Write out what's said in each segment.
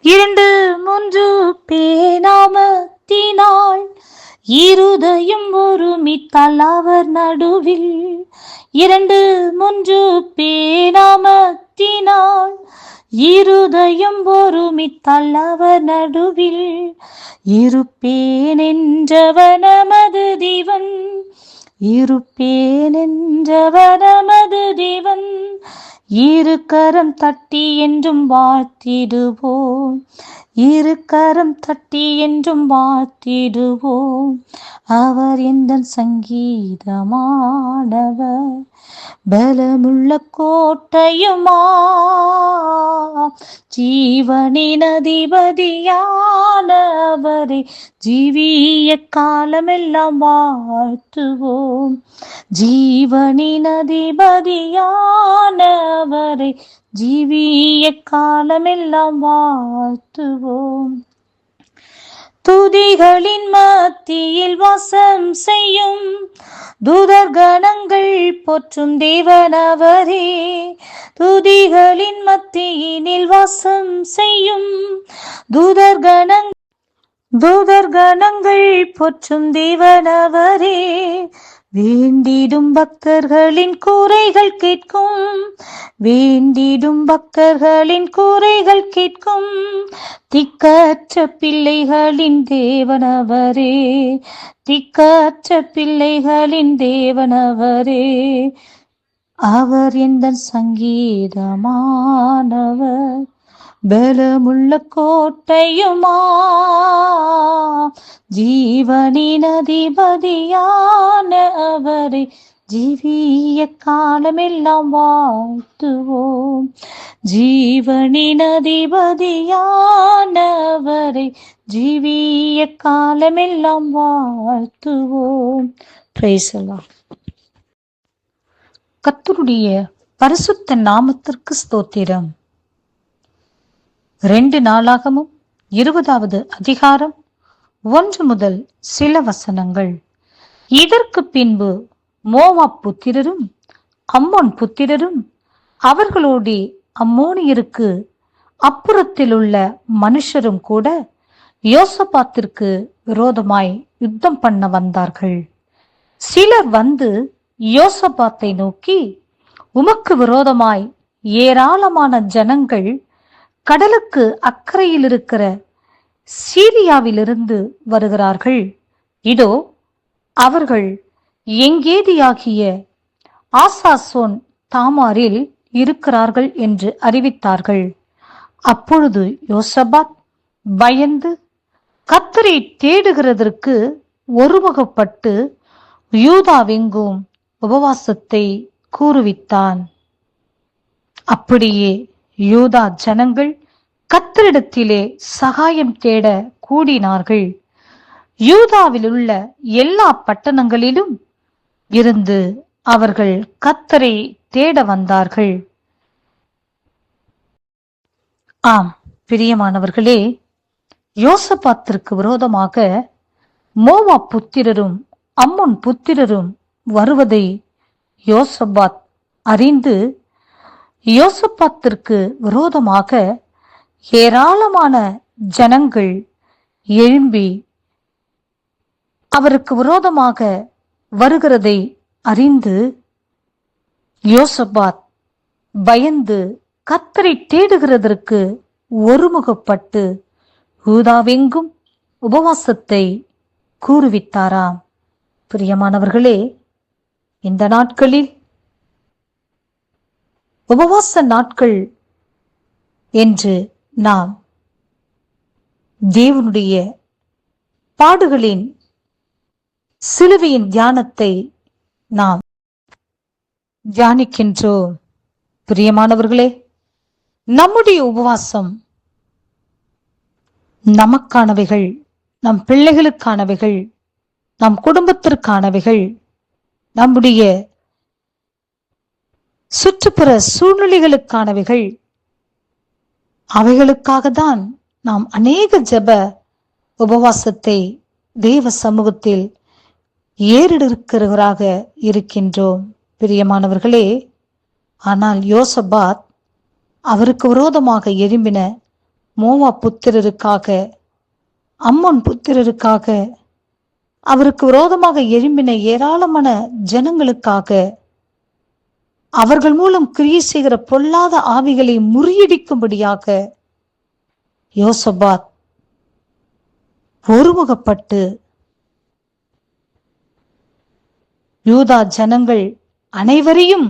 இரண்டு மூன்று பேனாமத்தினாள் இருதயம் ஒருமித்தால் அவர் நடுவில். இரண்டு மூன்று பேனாமத்தினாள் இருதயம் ஒருமித்தால் அவர் நடுவில். இருப்பேன் என்றவர் நமது தேவன், இருப்பேன் என்றவர் நமது தேவன். இரு கரம் தட்டி என்றும் வாழ்த்திடுவோம், இரு கரம் தட்டி என்றும் வாழ்த்திடுவோம். அவர் எந்தன் சங்கீதமானவர், பலமுள்ள கோட்டையுமா, ஜீவனின் அதிபதியானவரை ஜீவிய காலமெல்லாம் வாழ்த்துவோம். ஜீவனின் அதிபதியானவரை ஜீவிய காலமெல்லாம் வாழ்த்துவோம். துதிகளின் மத்தியில் வாசம் செய்யும் தூதர் கணங்கள் போற்றும் தேவனவரே. துதிகளின் மத்தியினில் வாசம் செய்யும் தூதர் கணங்கள் போற்றும் தேவனவரே. வேண்டிடும் பக்தர்களின் கூரைகள் கேட்கும், வேண்டிடும் பக்தர்களின் கூரைகள் கேட்கும். திக்கற்ற பிள்ளைகளின் தேவனவரே, திக்கற்ற பிள்ளைகளின் தேவனவரே. அவர் எந்தன் சங்கீதமானவர், பலமுள்ள கோட்டையுமா, ஜீவனின் அதிபதியானவரை ஜீவிய காலமெல்லாம் வாழ்த்துவோம். ஜீவனின் அதிபதியானவரை ஜீவிய காலமெல்லாம் வாழ்த்துவோம். Praise the Lord. கர்த்தருடைய பரிசுத்த நாமத்திற்கு ஸ்தோத்திரம். 2 நாளாகமும் 20வது அதிகாரம் 1 முதல் சில வசனங்கள். இதற்கு பின்பு மோவாப் புத்திரரும் அம்மோன் புத்திரரும் அவர்களோடு அம்மோனியருக்கு அப்புறத்தில் உள்ள மனுஷரும் கூட யோசபாத்திற்கு விரோதமாய் யுத்தம் பண்ண வந்தார்கள். சிலர் வந்து யோசபாத்தை நோக்கி, உமக்கு விரோதமாய் ஏராளமான ஜனங்கள் கடலுக்கு அக்கறையில் இருக்கிற சீரியாவிலிருந்து வருகிறார்கள். இதோ அவர்கள் எங்கேதியாகிய ஆசாசோன் தாமாரில் இருக்கிறார்கள் என்று அறிவித்தார்கள். அப்பொழுது யோசபாத் பயந்து கர்த்தரை தேடுகிறதற்கு ஒருமுகப்பட்டு யூதாவெங்கும் உபவாசத்தை கூறுவித்தான். அப்படியே யூதா ஜனங்கள் கர்த்தரிடத்திலே சகாயம் தேட கூடினார்கள். யூதாவில் உள்ள எல்லா பட்டணங்களிலும் இருந்து அவர்கள் கர்த்தரை தேட வந்தார்கள். ஆம் பிரியமானவர்களே, யோசபாத்திற்கு விரோதமாக மோவாப் புத்திரரும் அம்மோன் புத்திரரும் வருவதை யோசபாத் அறிந்து யோசபாத்திற்கு விரோதமாக ஏராளமான ஜனங்கள் எழும்பி அவருக்கு விரோதமாக வருகிறதை அறிந்து யோசபாத் பயந்து கர்த்தரை தேடுகிறதற்கு ஒருமுகப்பட்டு யூதாவெங்கும் உபவாசத்தை கூறுவித்தாராம். பிரியமானவர்களே, இந்த நாட்களில் உபவாச நாட்கள் என்று நாம் தேவனுடைய பாடுகளின் சிலுவையின் தியானத்தை நாம் தியானிக்கின்றோம். பிரியமானவர்களே, நம்முடைய உபவாசம் நமக்கானவைகள், நம் பிள்ளைகளுக்கானவைகள், நம் குடும்பத்திற்கானவைகள், நம்முடைய சுற்றுப்புற சூழ்நிலைகளுக்கானவைகள். அவைகளுக்காக தான் நாம் அநேக ஜெப உபவாசத்தை தேவ சமூகத்தில் ஏறெடுக்கிறவராக இருக்கின்றோம். பிரியமானவர்களே, ஆனால் யோசபாத் அவருக்கு விரோதமாக எழும்பின மோவா புத்திரருக்காக, அம்மோன் புத்திரருக்காக, அவருக்கு விரோதமாக எழும்பின ஏராளமான ஜனங்களுக்காக, அவர்கள் மூலம் கிரியை செய்கிற பொல்லாத ஆவிகளை முறியடிக்கும்படியாக யோசபாத் ஒருமுகப்பட்டு யூதா ஜனங்கள் அனைவரையும்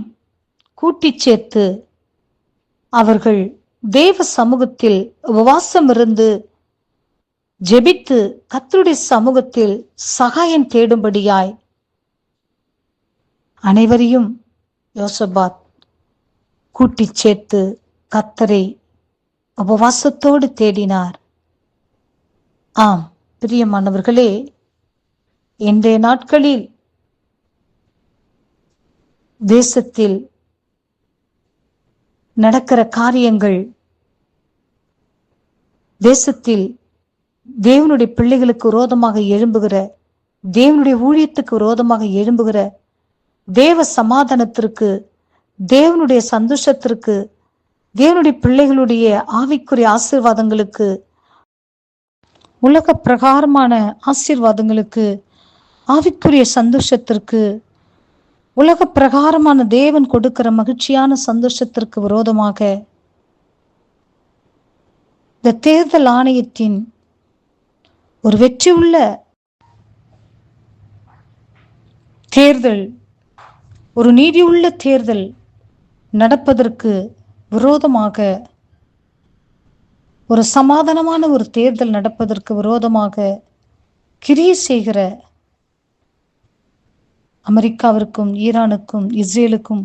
கூட்டிச் சேர்த்து அவர்கள் தேவ சமூகத்தில் உபவாசம் இருந்து ஜெபித்து கர்த்தருடைய சமூகத்தில் சகாயம் தேடும்படியாய் அனைவரையும் யோசபாத் கூட்டிச் சேர்த்து கர்த்தரை உபவாசத்தோடு தேடினார். ஆம் பிரியமானவர்களே, இன்றைய நாட்களில் தேசத்தில் நடக்கிற காரியங்கள், தேசத்தில் தேவனுடைய பிள்ளைகளுக்கு விரோதமாக எழும்புகிற, தேவனுடைய ஊழியத்துக்கு விரோதமாக எழும்புகிற, தேவ சமாதானத்திற்கு, தேவனுடைய சந்தோஷத்திற்கு, தேவனுடைய பிள்ளைகளுடைய ஆவிக்குரிய ஆசீர்வாதங்களுக்கு, உலக பிரகாரமான ஆசீர்வாதங்களுக்கு, ஆவிக்குரிய சந்தோஷத்திற்கு, உலக பிரகாரமான தேவன் கொடுக்கிற மகிழ்ச்சியான சந்தோஷத்திற்கு விரோதமாக இந்த தேர்தல் ஆணையத்தின் ஒரு வெற்றியுள்ள தேர்தல், ஒரு நீதியுள்ள தேர்தல் நடப்பதற்கு விரோதமாக, ஒரு சமாதானமான ஒரு தேர்தல் நடப்பதற்கு விரோதமாக கிரியை செய்கிற அமெரிக்காவிற்கும் ஈரானுக்கும் இஸ்ரேலுக்கும்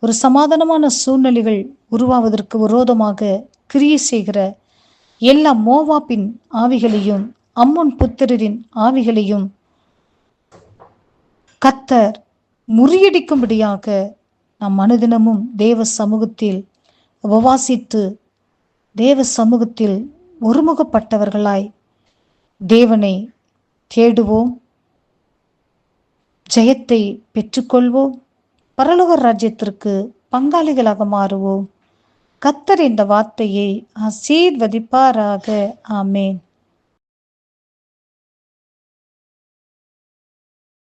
ஒரு சமாதானமான சூழ்நிலைகள் உருவாவதற்கு விரோதமாக கிரியை செய்கிற எல்லா மோவாபின் ஆவிகளையும், அம்மோன் புத்திரரின் ஆவிகளையும் கர்த்தர் முறியடிக்கும்படியாக நாம் அனுதினமும் தேவ சமூகத்தில் உபவாசித்து தேவ சமூகத்தில் ஒருமுகப்பட்டவர்களாய் தேவனை தேடுவோம், ஜெயத்தை பெற்றுக்கொள்வோம், பரலோக ராஜ்யத்திற்கு பங்காளிகளாக மாறுவோம். கர்த்தர் இந்த வார்த்தையை ஆசீர்வதிப்பாராக. ஆமேன்.